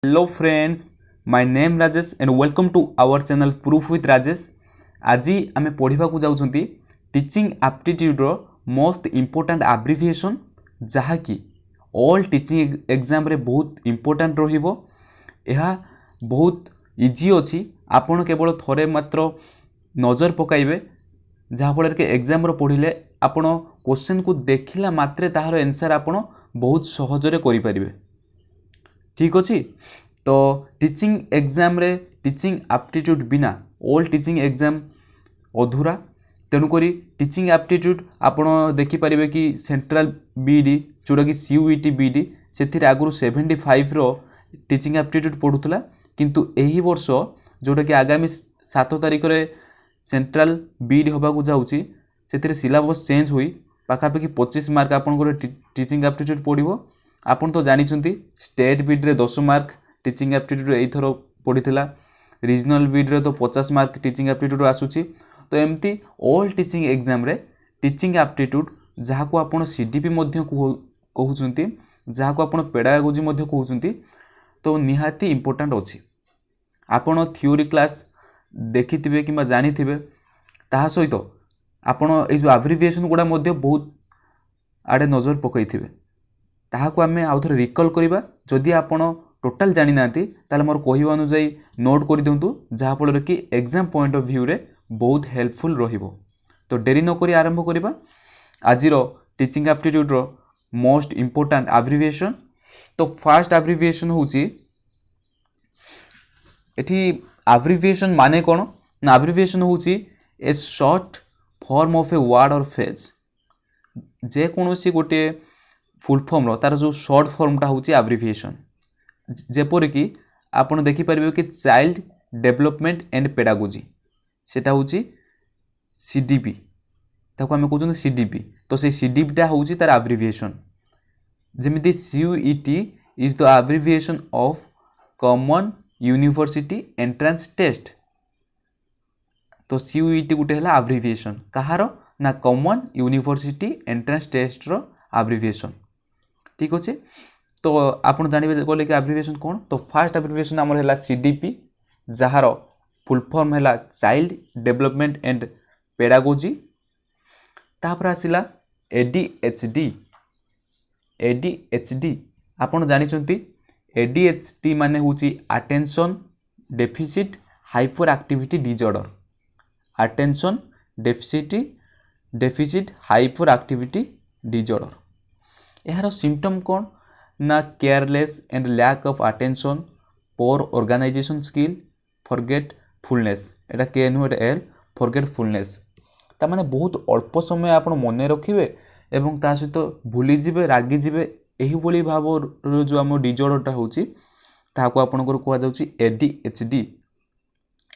Hello friends, my name Rajesh and welcome to our channel Proof with Rajesh. आज आमे पढ़ा जाऊँगी teaching aptitude रो most important abbreviation जहाँकि all teaching exam रे बहुत इम्पोर्टेंट रहिबो। यह बहुत इजी अच्छी आपण केवल थोड़े मात्र नजर पकाइबे जहाँफल कि एग्जाम रो पढ़िले आपण क्वेश्चन को देखिला मात्रे ताहार आंसर आपण बहुत सहजरे करि परिबे। ठीक अच्छी तो टीचिंग एग्जाम रे टीचिंग एप्टीट्यूड बिना ऑल टीचिंग एग्जाम अधूरा। तेणुक टीचिंग एप्टीट्यूड आपड़ देखिपारे कि सेंट्रल बीडी जोटा कि CUET बीडी से आगुरी 75 रो टीचिंग एप्टीट्यूड पढ़ुला किंतु एही वर्ष जोटा कि आगामी 7 तारिख रे सेंट्रल बीडी होबाकू जाउची से सिलेबस चेंज हुई पाखापाखि 25 मार्क आपन टीचिंग एप्टीट्यूड पढ़ो। आपन तो जानी स्टेट बीड रे 10 मार्क टीचिंग एप्टीट्यूड एथर पड़ीला, रीजनल बीड रे तो 50 मार्क टीचिंग एप्टीट्यूड आसूची। तो एमती ऑल टीचिंग एग्जाम रे टीचिंग एप्टीट्यूड जहाँ को आपन CDP मध्य कहउचंती, जहाँ को आपन पेडागोजी मध्य कहउचंती, तो निहाती इंपोर्टेंट अछि। आपन थ्योरी क्लास देखिथिबे किबा जानिथिबे, ताहा सहित आपन ए जो एब्रिविएशन गुडा मध्य बहुत आड़े नजर पकईथिबे। ताहाको आमे आउ थरे रिकॉल करिबा। जदि आपण टोटल जानि नांती ताले मोर कहिबा अनुसार नोट करि दियंतु, जहाँ फल कि एग्जाम पॉइंट ऑफ व्यू रे बहुत हेल्पफुल रहिबो। तो डेरी न करी आरंभ करिबा आजिर टीचिंग एप्टीट्यूड रो मोस्ट इम्पोर्टेंट एब्रिविएशन। तो फर्स्ट एब्रिविएशन होची एठी एब्रिविएशन माने कोन ना, एब्रिविएशन होची ए short form of a word और फ्रेज। जे कोनोसी गोटे फुल फॉर्म रो तार जो शॉर्ट फॉर्मटा होची एब्रिविएशन। जेपर कि आपण देखि परिबे कि चाइल्ड डेवलपमेंट एंड पेडागोजी सेटा होची CDP, ताको हमें कहउछन CDP। तो से CDP टा होची तार एब्रिविएशन। जेमिति CUET is the abbreviation of common university entrance test. तो CUET गुटे हला एब्रिविएशन कहारो ना, कॉमन यूनिवर्सिटी एंट्रेंस टेस्ट रो एब्रिविएशन। ठीक अच्छे। तो आप जानवे गले कि एब्रिविएशन कौन। तो फास्ट एब्रिविएशन आमर है CDP, जार फुल फॉर्म है चाइल्ड डेवलपमेंट एंड पेडागोजी। तापर आसिला ADHD। ADHD आपन जानिचंती ADHD माने होची attention deficit hyperactivity disorder. Attention deficit hyperactivity disorder. यार सिम्पटम कौन ना, careless and lack of attention, poor organisation skill, forgetfulness. एटा के नु एल फॉरगेटफुलनेस ता माने बहुत अल्प समय आपण मन रखिबे एवं ता सहित भूली जिबे, रागी जिबे। एही बोली भाव जो आम डिसऑर्डरटा होची ताको आपनकर कोआ जाउची ADHD।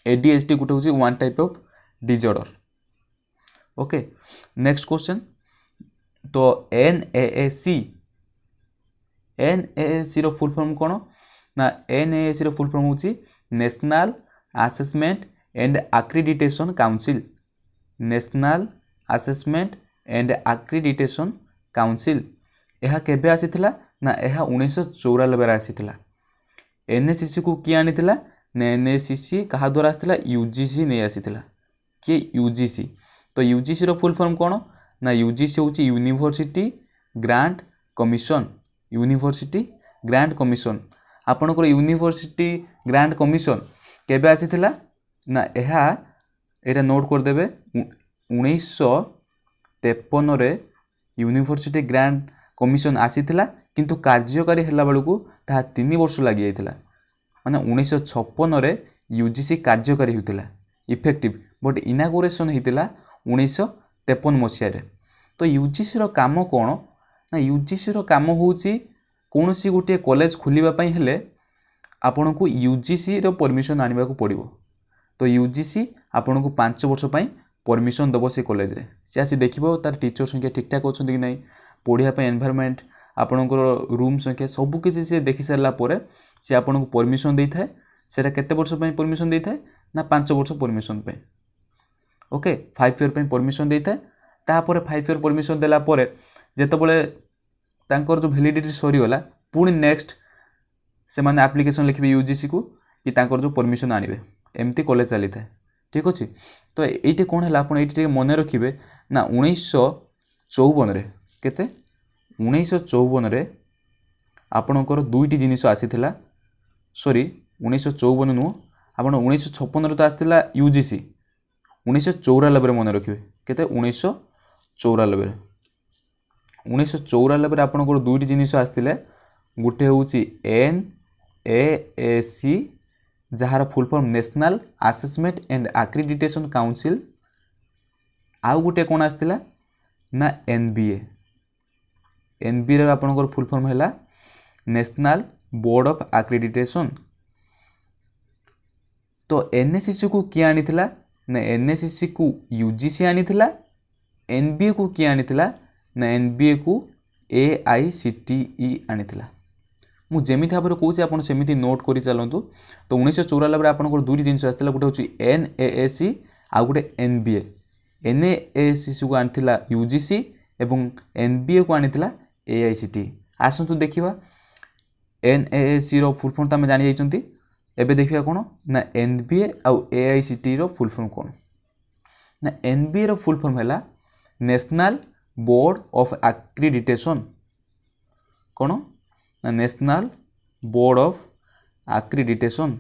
ADHD गुटे होची one type of disorder. Okay, next question. तो NAAC रो फुल फॉर्म कौन ना, NAAC रो फुल फॉर्म होची national assessment and accreditation council. National assessment and accreditation council यह केबे आसीथिला ना, यह 1994 आसीथिला। NACC को किए आनीथिला ना, NACC कहा द्वारा आसीथिला, UGC नहीं आसीथिला कि UGC। तो UGC रो फुल फॉर्म कौन ना, UGC होची university grant commission. University grant commission आपनकर यूनिवर्सिटी ग्रांट कमिशन केबे आसीथिला ना, एटा नोट कर देबे 1953 रे यूनिवर्सिटी ग्रांट कमिशन आसीथिला, किंतु कार्यकारी हला बेलकू ता 3 वर्ष लागि जाइथिला। माने 1956 रे UGC कार्यकारी होतिला इफेक्टिव, बट इनागोरेशन होतिला 1953 मसिया रे। तो UGC रो काम कौन ना, UGC रो काम होची कौनसी गोटे कॉलेज खोलिबा पई हेले आपन को UGC रो परमिशन आनिबा को पड़िबो। तो UGC आपन को 5 वर्ष पई परमिशन दबो से कॉलेज रे। से आसी देखिबो तार टीचर संख्या ठीक ठाक होछन कि नहीं, पढ़िया पई एनवायरनमेंट आपन को रूम संख्या सब किछि से देखि सरला परे से आपन को परमिशन देई थाए। सेटा केते वर्ष पई परमिशन देई थाए ना, 5 वर्ष परमिशन पे। ओके, 5 ईयर पे परमिशन देई थाए। तापर 5 ईयर परमिशन देला परे जेतबले तांकर जो वैलिडिटी सरीगला पुणी नेक्स्ट से माने एप्लिकेशन लिखिबे यूजीसी को कि तांकर जो परमिशन आनिबे एमती कॉलेज चली था ठीक अच्छे। तो ये कौन है आप ये मन रखिए ना 1954 केते 1954 आपणकर दुईटी जिनिस आसीथिला सॉरी 1954 नुह आप 1956 तो आसला यूजीसी 1994 मन रखिए केते 1994 1994 आपणकर दुईटी जिनिस आसथिले गोटे हूँ NAAC jar full form national assessment and accreditation council आउ गोटे कौन आसला ना NBA आपणकर फुल फॉर्म है नेशनल बोर्ड ऑफ एक्रीडिटेशन। तो NACC को किए आनी थिला ना NACC को UGC आनी थिला NBA को किए आनी थिला ना NBA को AICTE आनी थिला। मु जेमिति भाव कौच आप सेमिति नोट कर चलतु। तो 1994 आपंकर दुईट जिन आसाला गोटे हूँ NAAC आउ गोटे NBA NAAC को आनी UGC एवं NBA को आनी AICTE। आसतु देखा NAAC रो फुल फॉर्म तो आम जानी जाइछंती एबे देखिया कौन ना NBA आउ AICTE रो फुल फॉर्म कौन ना NBA रो फुल फॉर्म है नेशनल बोर्ड ऑफ एक्रीडिटेशन कौन ना national board of accreditation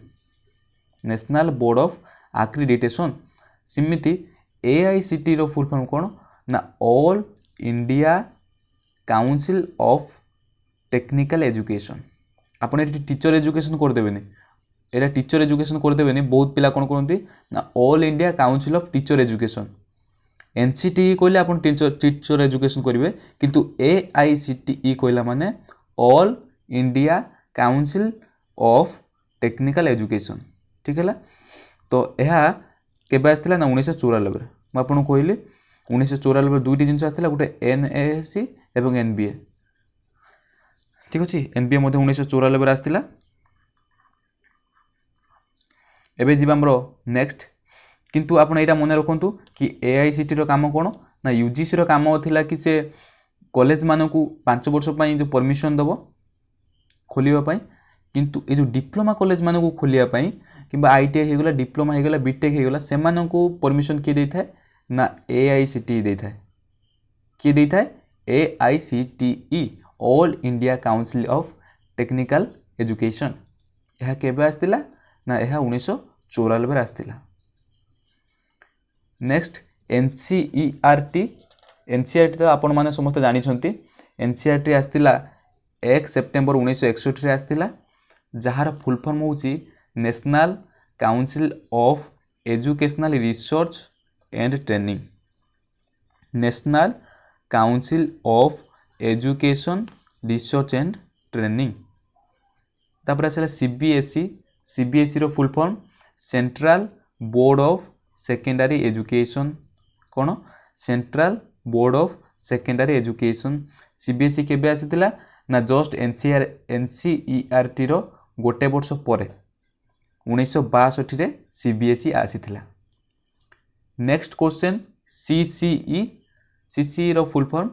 national board of accreditation. सिमिति AICTE रो फुल फॉर्म कौन ना all India council of technical education. आपन ये टीचर एजुकेशन करदेवेनि एटा टीचर एजुकेशन करदेवेनि बहुत पिला कौन करती ना all India council of teacher education NCTE कहले आप टीचर एजुकेशन करेंगे किंतु AICTE कहला माने all India council of technical education ठीक है। तो यह केबे आसला ना 1994 मुझे कहली 1994 दुईटी जिन आसला गोटे NAAC एवं NBA ठीक अच्छे। NBA मध्य 1994 आसला। एबे जीवा हमरो नेक्स्ट किंतु आपण एटा मन रखंतु कि AICTE रो काम कोन ना UGC रो काम थिला कि से कॉलेज मानकू 5 वर्ष पई जो परमिशन दबो खोलिबा पई किंतु ए जो डिप्लोमा कॉलेज मानकू खोलिया पई किबा ITI हे गला डिप्लोमा हे गला बीटेक हे गला से मानकू परमिशन के देई थाए ना AICTE देई थाए के देई थाए AICTE all India council of technical education. यह केबे आस्तिला ना यह 1994 आस्तिला। नेक्स्ट NCERT तो आपण माने समस्त जानी छंती NCERT आस्तिला 1 सेप्टेम्बर 1961 आस्तिला जहार फुल फॉर्म होची national council of educational research and training national council of education research and training. तापर आसला CBSE रो full form central board of secondary education कौन central board of secondary education. CBSE केबे आसीतिला ना just NCERT रो गोटे वर्ष पर 1962 रे CBSE आसीतिला। नेक्स्ट क्वेश्चन CCE रो full form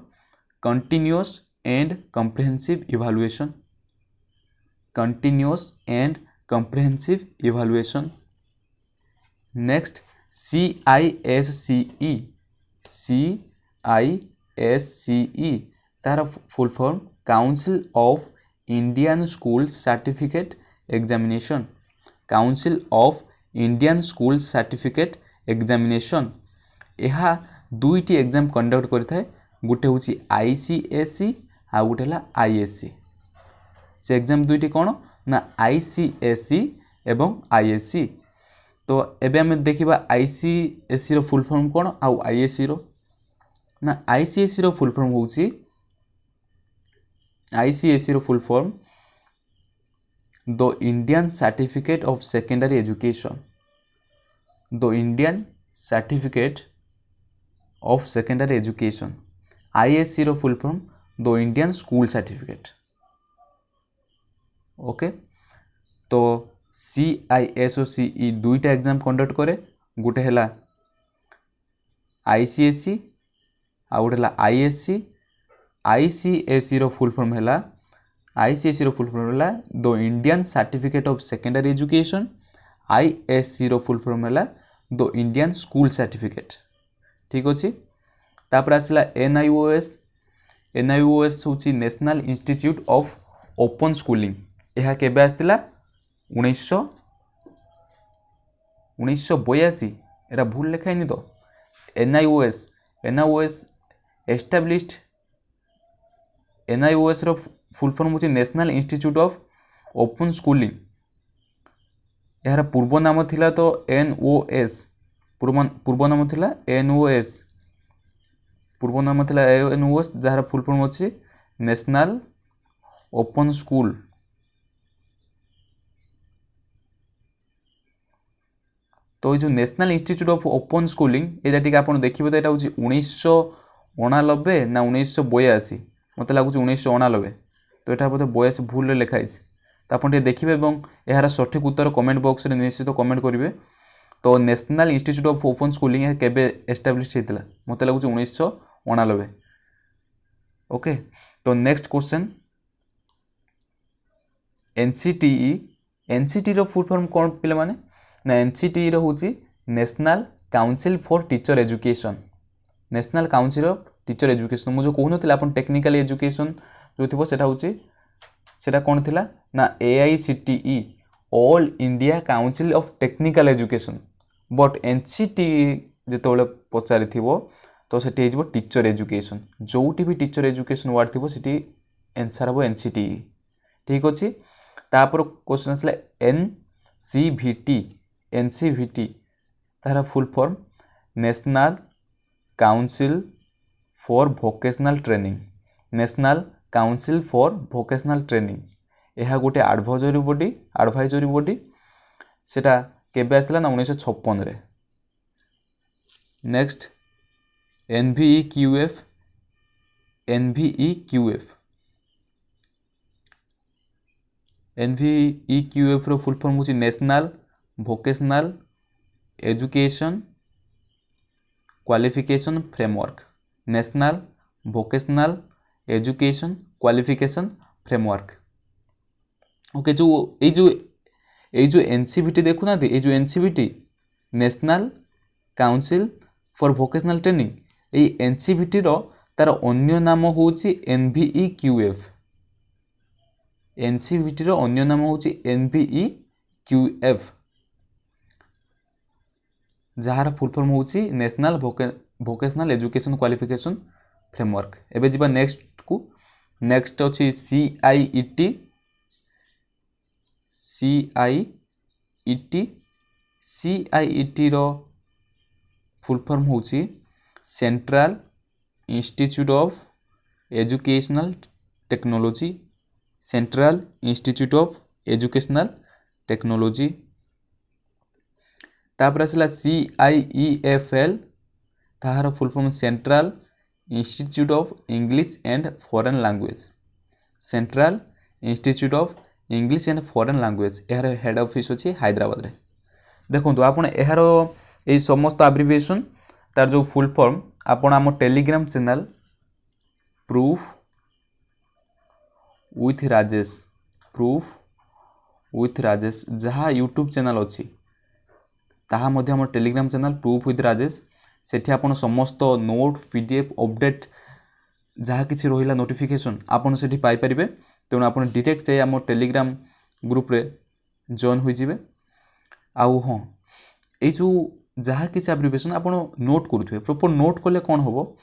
continuous and comprehensive evaluation continuous and comprehensive evaluation. Next CISCE तार full form council of Indian school certificate examination council of Indian school certificate examination. यह दुईटी exam conduct करता है गोटे हूँ ICSE आ गोटे ISC से एग्जाम दुईटी कौन ना ICSE एवं ISC। तो एबे हम देखिबा ICSE रो फुल फॉर्म कौन आउ ISC रो ना ICSE रो फुल फॉर्म होउची ICSE रो full form the Indian certificate of secondary education the Indian certificate of secondary education. ISC रो full form the Indian school certificate okay. तो CISCE दुईटा एग्जाम कंडक्ट करे गोटे है ICSE आ गोटे ISC। ICSE रो फुल फॉर्म है ICSE रो फुल फॉर्म है the Indian certificate of secondary education. ISC रो फुल फॉर्म है द इंडियन स्कूल सर्टिफिकेट। ठीक अच्छे। तापर आसला NIOS। NIOS हूँ national institute of open schooling. यह केबे आसला 1982। एटा भूल लिखाइनि तो NIOS एस्टाब्लिश्ड। NIOS रो फुल फॉर्म हूँ national institute of open schooling. यार पूर्व नाम थिला तो NOS। पूर्व नाम थिला NOS। पूर्व नाम थिला NOS जार फुल फॉर्म अच्छी नेशनल ओपन स्कूल। तो ये जो national institute of open schooling एटा टिके आपण देखिबे तो एटा होची 1989 ना 1982। मत लगुच 1989। तो यहाँ बोधे 82 भूल लिखाई। तो आप देखिए और यार सठिक उत्तर कमेंट बॉक्स में निश्चित कमेंट करेंगे। तो national institute of open schooling यह केबे एस्टाब्लिश होता मत लगुच 1989। ओके। तो नेक्स्ट क्वेश्चन NCTE रो फुल फॉर्म कौन पे माने ना NCTE रो होची national council for teacher education. National council of teacher education मुझे कहून आप टेक्निकल एजुकेशन जो थी सेटा होची सेटा कौन थिला ना AICTE all India council of technical education. But NCTE जो पचारि तो सेठी हो टीचर एजुकेशन। जोटी भी टीचर एजुकेशन वार्ड थी सेठी आंसर हम NCTE। ठीक अच्छे। तापर क्वेश्चन आसला NCVT तार full form national council for vocational training. National council for vocational training यह गोटे एडवाइजरी बॉडी सेटा केबे आसला ना 1956 रे। नेक्स्ट NVEQF रो फुल फॉर्म होची national vocational education qualification framework. National vocational education qualification framework. Okay. जो NCVT देखुना ये जो NCVT national council for vocational training ये NCVT रो तार अन्य नाम होची NVEQF। NCVT रो अन्य नाम होची NVEQF जार फुल फॉर्म होची national vocational education qualification framework. एबे जिबा नेक्स्ट को। नेक्स्ट अछि CIET रो फुल फॉर्म होची central institute of educational technology. Central institute of educational technology. तापर आसला CIEFL ताहार full form central institute of English and foreign language. Central institute of English and foreign language यार head office अच्छी हैदराबाद रे। देखो आपण यार ये समस्त एब्रिविएशन तार जो फुल फॉर्म आपण आम Telegram channel proof with Rajesh जहाँ यूट्यूब चैनल अच्छी ताहा मध्य आम Telegram channel proof with Rajesh Sethi आपण समस्त नोट PDF अपडेट जहाँ किसी रहा नोटिफिकेशन आपन सेठी पाई परिबे। तेणु आप डायरेक्ट जाई आम टेलीग्राम ग्रुप रे जॉइन हो जिवे। आउ हाँ ये जो जहाँ किसी एब्रिविएशन आप नोट करुवे प्रॉपर नोट कले कौन हम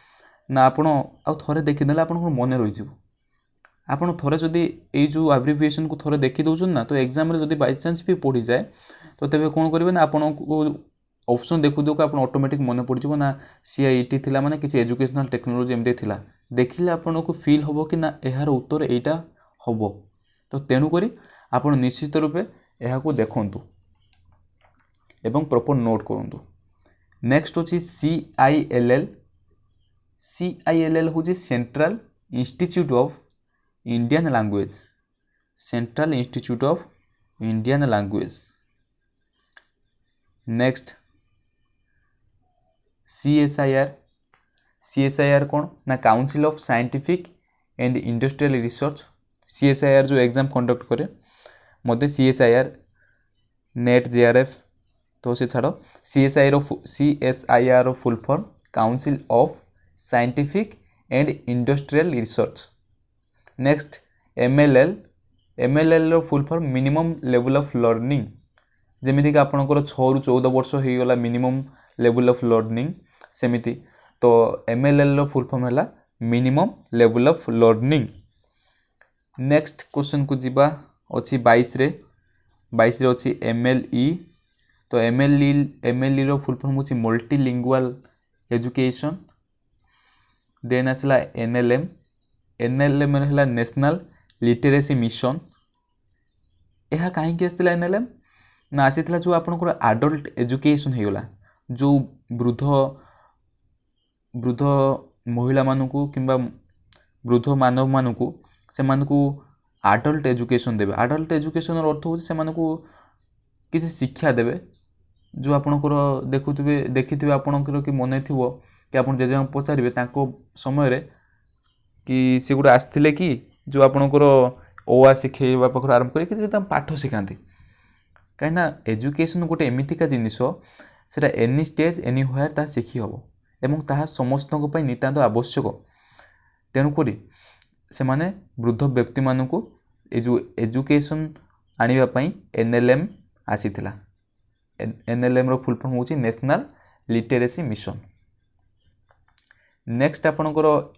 ना आपण आउ थोड़े देखीदे आप मन रही आपड़ थोड़े जदि ये जो एब्रिविएशन को थोड़े देखी दौन ना तो एग्जाम रे जदि बाई चान्स भी पढ़ी जाए तो तेज कौन करेंगे ना आपण ऑप्शन देखु देखु आप ऑटोमेटिक मन पड़ ना CIET थिला माने किसी एजुकेशनल टेक्नोलॉजी एमती थिला देखिले आपन को फील होबो कि ना यार उत्तर एटा होबो। तो तेणु करी आपण निश्चित रूपे यह को देखंतु एवं प्रॉपर नोट करंतु। नेक्स्ट होची CILL होची central institute of Indian language. Central institute of Indian language. Next CSIR कौन ना council of scientific and industrial research. CSIR जो एग्जाम कंडक्ट करे मध्य CSIR नेट JRF तो से छाड़ CSIR full form council of scientific and industrial research. Next MLL रो full form minimum level of learning जमीती कि आपंकर 6 ରୁ 14 वर्ष हो गला मिनिमम लेवल ऑफ लर्निंग सेमिति तो MLL रो फुल फॉर्म है minimum level of learning. Next question को जीवा अच्छी 22 रे अच्छी MLE तो MLE रो फुल फॉर्म होची मल्टीलिंगुअल एजुकेशन। देन आसला NLM है नेशनल लिटरेसी मिशन। यह कहीं आसला NLM ना आसीथिला जो आपनकर एडल्ट एजुकेशन होगला जो वृद्ध महिला मानकू किंबा वृद्ध मानव मानकू से मानकू एडल्ट एजुकेशन देबे। एडल्ट एजुकेशन अर्थ हो से मानकू किसी शिक्षा देबे जो आपनकर देखिथिबे आपनकर कि मन थिबो कि आपन जेजे पचारिबे ताको समय रे कि से गुडा आस्थिले कि जो आपनकर ओआ शिखेबा पाखर आरंभ करी कि पाठ शिखाती कहीं एजुकेशन गोटे एमितिका जिनिस सेटा एनी स्टेज एनी व्हेयर ता शिखी हम एवं ताहा समस्तों पर नितांत आवश्यक। तेणुक से माने वृद्ध व्यक्ति मानू ये जो एजुकेशन आने NLM आसीथिला। NLM रो फुल फॉर्म होची नेशनल लिटरेसी मिशन। नेक्स्ट आपनकर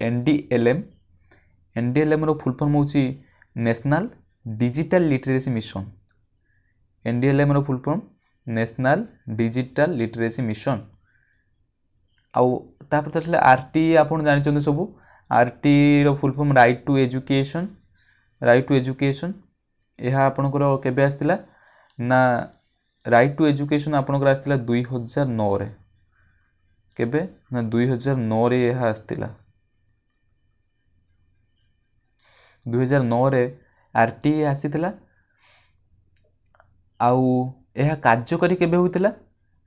NDLM रो फुल फॉर्म होची national digital literacy mission. NDLM रो full form national digital literacy mission. आउ तापर तसले RT आपन जानि चंदे सब RT रो full form right to education. यह आपनकर केबे आस्तिला ना राइट टू एजुकेशन आपनकर आस्तिला 2009 रे केबे ना 2009 रे यह आस्तिला 2009 रे RT आसीथिला। आउ यह कार्यकारी केबे होइतिला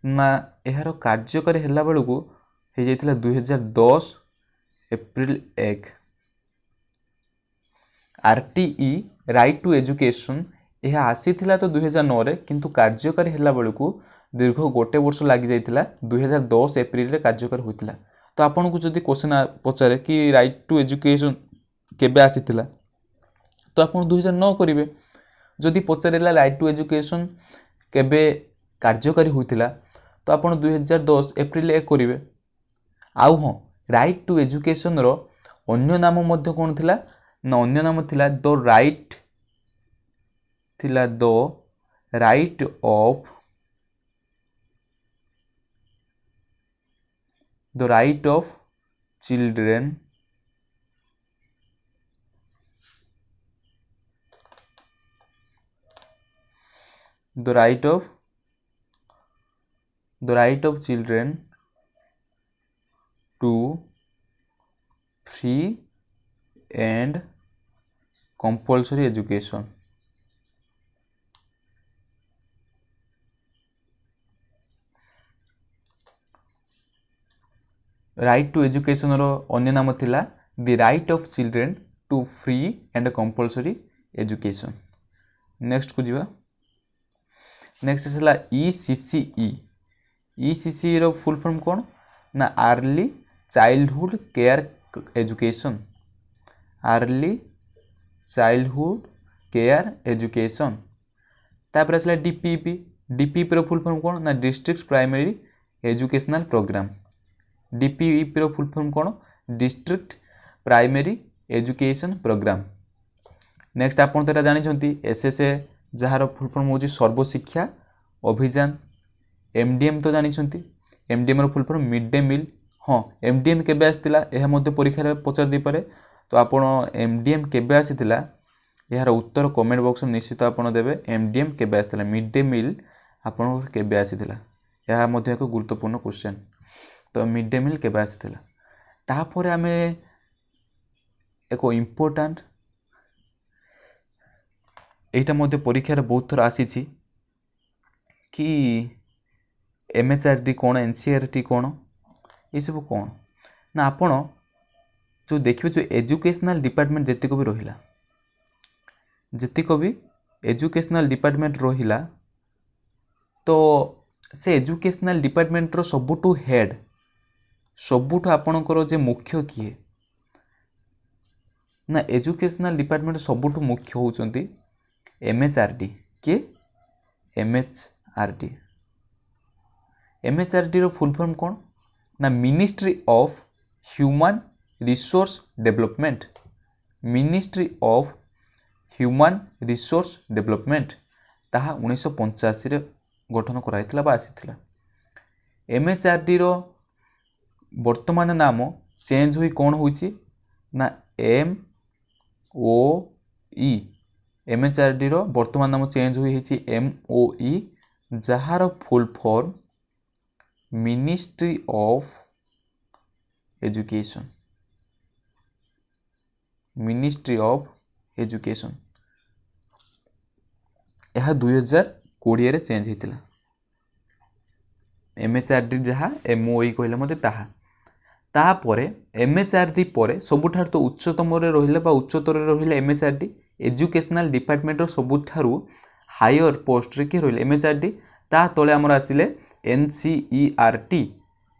ना यार कार्यकारी हैला बेलू हो जाइतिला 2010 April 1। RTE right to education यह आसीथिला तो 2009 रे किंतु कार्यकारी हैला बेलू दीर्घ गोटे वर्ष लगी जाइतिला 2010 एप्रिल रे कार्यकारी होइतिला। तो आपन को जदि क्वेश्चन पचारे कि राइट टू एजुकेशन केबे आसीथिला तो आपन 2009 करिवे। जदि पचारेला राइट टू एजुकेशन केबे कार्यकारी होइतिला तो आपन 2010 एप्रिल 1 करिवे। आउ हाँ राइट टू एजुकेशन रो अन्य नाम मध्य कोन थिला ना अन्य नाम थिला the right of children the right of children to free and compulsory education। Right to education रो अन्य नाम थिला the right of children to free and compulsory education. Next को जीवा। नेक्स्ट है ECCE रो फुल फॉर्म कौन ना early childhood care education. Early childhood care education. तापर आसला DPP रो फुल फॉर्म कौन ना district primary educational programme. DPP रो फुल फॉर्म कौन district primary education programme. Next आपन तो जानी SSA जार फुल फॉर्म होची सर्वशिक्षा अभियान। MDM तो जानी MDM रो full form mid day meal. हाँ MDM केबे आसीतिला एहा मध्ये परीक्षा रे पचार दे पारे तो आपण MDM केबे आसीतिला यार उत्तर कमेंट बॉक्स में निश्चित आपण देबे। MDM केबे आसीतिला मिड डे मील आपण केबे आसीतिला यह मध्ये एक गुरुत्वपूर्ण क्वेश्चन। तो मिड डे मील केबे आसीतिला तापर आमे एक इम्पोर्टेंट एटा मध्ये परीक्षा रे बहुत थर आसी कि MHRD कौन NCERT कौन ये सब कौन ना आपण जो देखिए जो एजुकेशनल डिपार्टमेंट जेतिक भी रहिला जेतिक भी एजुकेशनल डिपार्टमेंट रहिला तो से एजुकेशनल डिपार्टमेंट रो सबुठु हेड सबुठु आपणकर जे मुख्य किए ना एजुकेशनल डिपार्टमेंट सबुठु मुख्य होउचंती एमएचआरडी के एमएचआरडी एमएचआरडी रो फुल फॉर्म कौन ना ministry of human resource development ministry of human resource development ताहा 1985 रे गठन कराइथिला बा आसीथिला एमएचआरडी रो वर्तमान नाम चेंज हुई कौन होइची ना MOE एमएचआरडी रो वर्तमान नाम चेंज हुई हिची MOE जहार full form ministry of education ministry of education यह 2020 रे चेंज होता एमएचआरडी जहाँ MOE कहले मते ताहा तापरे एमएचआरडी परे सबुठार तो उच्चतम रे रहिले बा उच्चतर रे रहिले एमएचआरडी एजुकेशनल डिपार्टमेंट रो सबुठारु हायर पोस्ट रे के रहिले एमएचआरडी ता तले हमर आसिले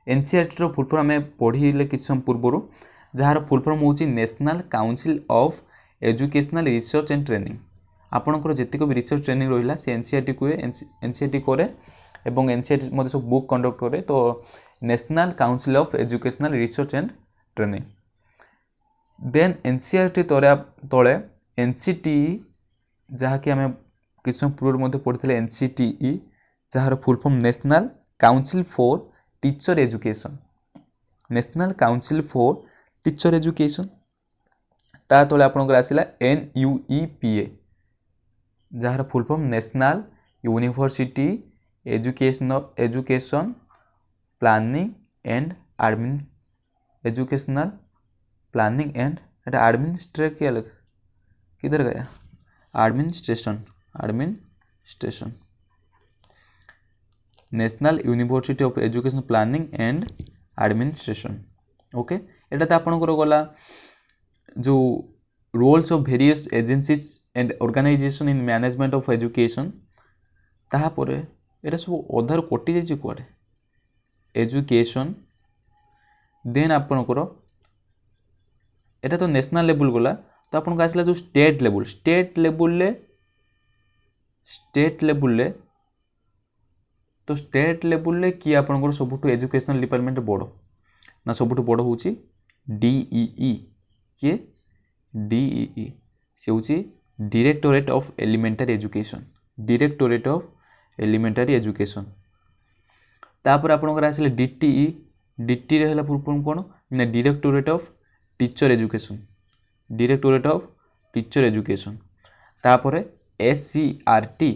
NCERT रो फुल फॉर्म हमें पढ़िले किछ सम पूर्वरु जहार फुल फॉर्म होची national council of educational research and training आपनकर जेतिको भी रिसर्च ट्रेनिंग रहिला से NCERT को NCERT करे एवं NCERT मध्ये सब बुक कंडक्ट करे तो national council of educational research and training then NCERT तले NCTE जहाँ कि आम किछ सम पूर्व मध्ये पढ़िथिले NCTE जहार full form national council for teacher education national council for teacher education ता तले आपनकर आसिला NUEPA जहार full form national university education planning and educational planning and administrate क्या लगा किधर गया administration national university of education planning and administration okay एटा तो आपनकर गला जो roles of various agencies and organisation in management of education ताहा परे एटा सब अधार कटि जाइए कुआडे एजुकेशन देन आपनकर एटा तो नेशनल लेवल गला तो आपन आसला जो स्टेट लेवल कि आपनकर सबुठु एजुकेशनल डिपार्टमेंट बड़ ना सबुठु बड़ होची DEE के DEE से होची डायरेक्टोरेट ऑफ एलिमेंटरी एजुकेशन तापर आपनकर आसले DTE रहला फुल फॉर्म कोन ना डायरेक्टोरेट ऑफ टीचर एजुकेशन तापर SCRT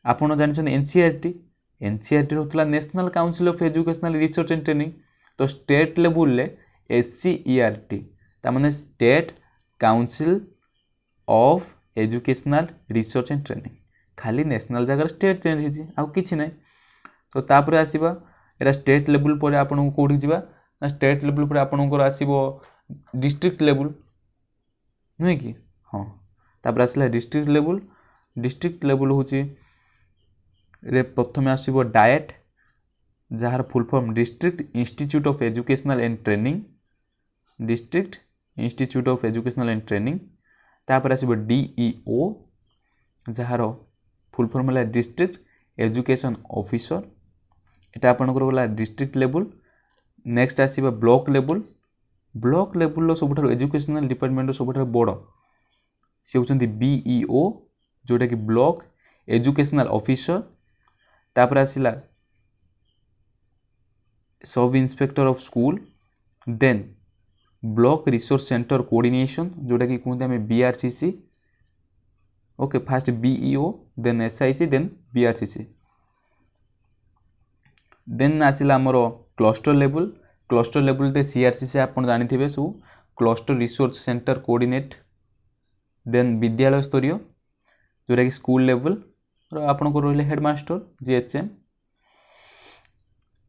आपन जानिछन NCERT होतला national council of educational research and training तो स्टेट लेवल ले SCERT ता माने state council of educational research and training खाली नेशनल जगह स्टेट चेंज हिजी आ किछि नै तो तापर आसीबा एरा स्टेट लेवल पर आपन कोठी जिबा ना स्टेट लेवल पर आपन को आसीबो डिस्ट्रिक्ट लेवल नुहे कि हाँ तापर आसला डिस्ट्रिक्ट लेवल होची रे प्रथमे आसीबो डाएट जहार full form district institute of educational and training तापर आसीबो DEO जहार फुल फॉर्म है डिस्ट्रिक्ट एजुकेशन ऑफिसर एटा आपनकर गला डिस्ट्रिक्ट लेवल नेक्स्ट आसीबो ब्लॉक लेवल सबुठार एजुकेशनल डिपार्टमेंट सबुठार बड़ से होचंती BEO जोटा कि ब्लॉक एजुकेशनल ऑफिसर तापर आसिला sub inspector of school then block resource centre coordination जोटा कि कहते हैं BRCC okay first BEO then SIC then BRCC then आसिला हमर क्लस्टर लेवल ते CRCC आपन जानिथिबे सु cluster resource centre coordinate then विद्यालय स्तरीय जोटा कि स्कूल लेवल आपन को रहले हेडमास्टर GHM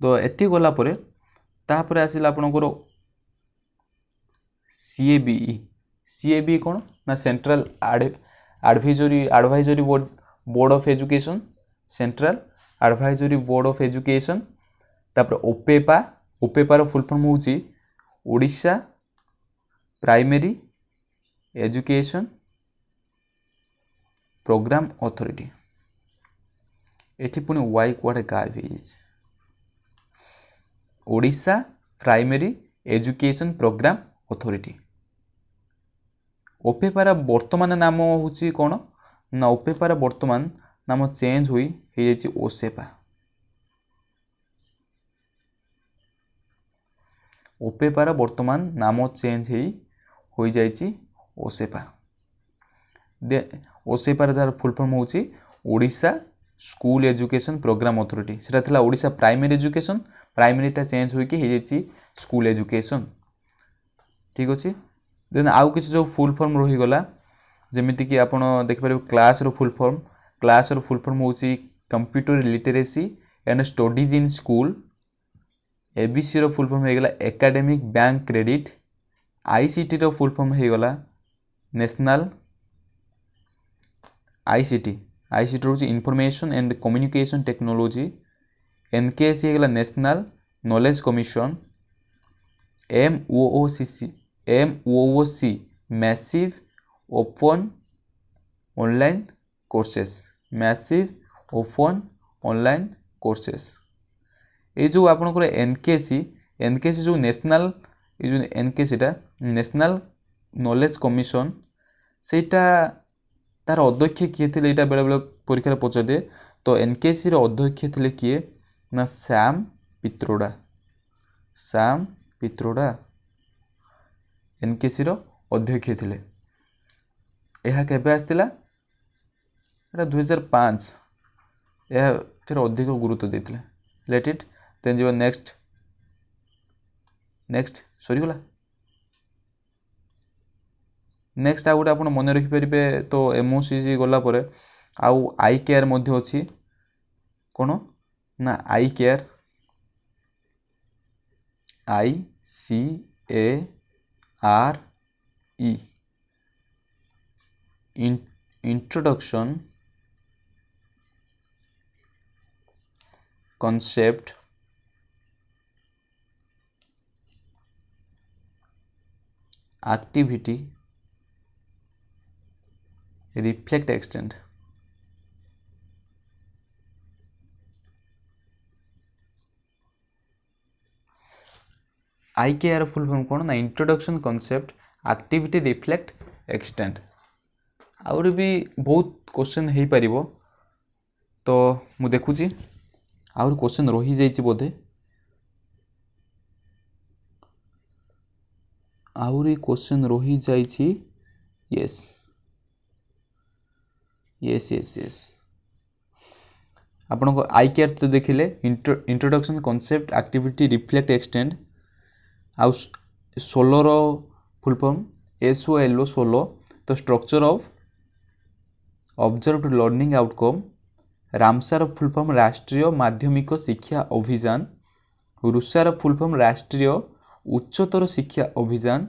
तो एति गला परे तापर आसिला आपन को CABE कोन ना central advisory board of education central advisory board of education तापर ओपेपार फुल फॉर्म होची Odisha primary education programme authority एठी पुणी वाई कुआडे गायब हो Odisha primary education programme authority ओपेपार वर्तमान नाम होची कोन ना ओपेपार वर्तमान नाम चेंज हुई हो जाइए ओसेपा ओपेपार वर्तमान नाम चेंज हो जाइए ओसेपा ओसेपार जार फुल फॉर्म होची Odisha school education programme authority सेटा थिला ओडिशा प्राइमरी एजुकेशन प्राइमरीटा चेंज होइके हो जाइए स्कूल एजुकेशन ठीक अच्छे देन आउ किसी जो फुल फॉर्म रही गला जमिति कि आपण देखिपारे क्लास रो फुल फॉर्म होची computer literacy and studies in school ABC रो फुल फॉर्म हो गला एकेडमिक बैंक क्रेडिट आईसीटी रो फुल फॉर्म हो गला नेशनल आईसीटी रोची information and communication technology NKSC हो गला national knowledge commission MOOC massive open online courses ये जो आपनकर एनकेएससी जो नेशनल ये जो एनकेएससीटा नेशनल नॉलेज कमिशन सेटा तार अध्यक्ष किए थे यहाँ बेले बेले परीक्षा पचार दिए तो एनकेएससी अध्यक्ष थे किए ना श्याम पित्रोड़ा एनकेएससी अध्यक्ष थे यह केबे आसला 2005 यह अधिक गुरुत्व देते लेट इट देन जीव नेक्स्ट सरीगला नेक्स्ट आ गोटे आप मन रखिपारे तो एमओसीसी गला परे आउ आई केयर मध्य अच्छी कौन ना I care ICARE introduction concept activity reflect extend IKR full form कौन ना introduction concept activity reflect extend आउरी भी बहुत क्वेश्चन हो पार तो मु देखुची आउरी क्वेश्चन रही जाइए बोधे आउरी क्वेश्चन रही जाइए यस यस यस यस आपन को IKR तो देखिले introduction concept activity reflect extend आउ 16 रो फुल फॉर्म SOLO 16 तो structure of observed learning outcome Ramsar full form राष्ट्रीय माध्यमिक शिक्षा अभियान रुसार फुल फॉर्म राष्ट्रीय उच्चतर शिक्षा अभियान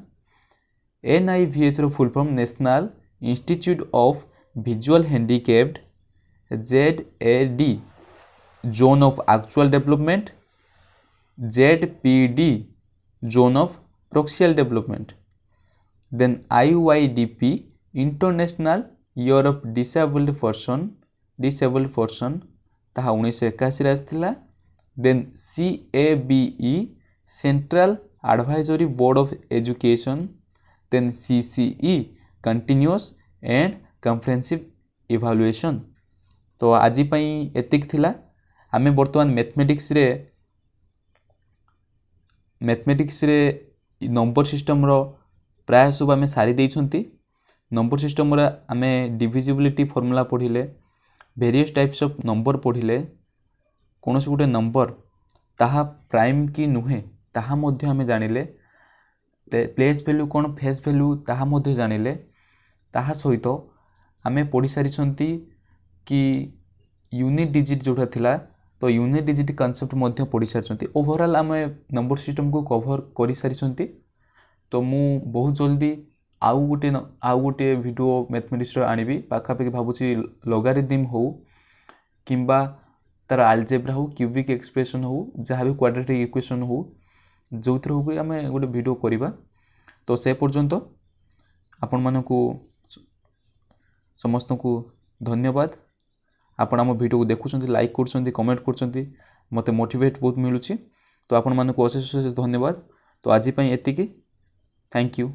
NIVH रो full form national institute of visual handicapped ZAD zone of actual development ZPD zone of proximal development then IYDP international year of disabled person ताहा 1981 आसथिला then CABE central advisory board of education then CCE continuous and comprehensive evaluation तो आज पई एतिक थिला आमे वर्तमान mathematics रे number system रो प्राय सब आमे सारी देइछंती नंबर सिस्टम रे आमे डिविजिबिलिटी फॉर्मूला पढ़िले वेरियस टाइप्स ऑफ नंबर पढ़िले कौन से गोटे नंबर ताहा प्राइम की नुहे ताहा मध्य आमे जानिले प्लेस वैल्यू कौन फेस वैल्यू ताहा मध्य जानिले ताहा सहित आमे पढ़ी सारी कि यूनिट डिजिट जोटा थिला तो यूनिट डिजिट कॉन्सेप्ट मध्य पढ़ी सारी ओवरऑल आमे नंबर सिस्टम को कवर कर सारी तो मु बहुत जल्दी आउ गोटे वीडियो मैथमेटिक्स आनिबी पाखापाखि भावुची लोगारिथम हो किंबा तार आलजेब्रा हो क्यूबिक एक्सप्रेशन हो जहाँ भी क्वाड्रेटिक इक्वेशन हो जो थ्रू हो आम गोटे वीडियो करवा। तो से पर्यंत आपण मानकु समस्त को धन्यवाद। आपण आम वीडियो को देखुं लाइक कर कमेंट कर मत मोटिवेट बहुत मिलूँ। तो आपण मानकु अशेष अशेष धन्यवाद। तो आज एतिकी थैंक यू।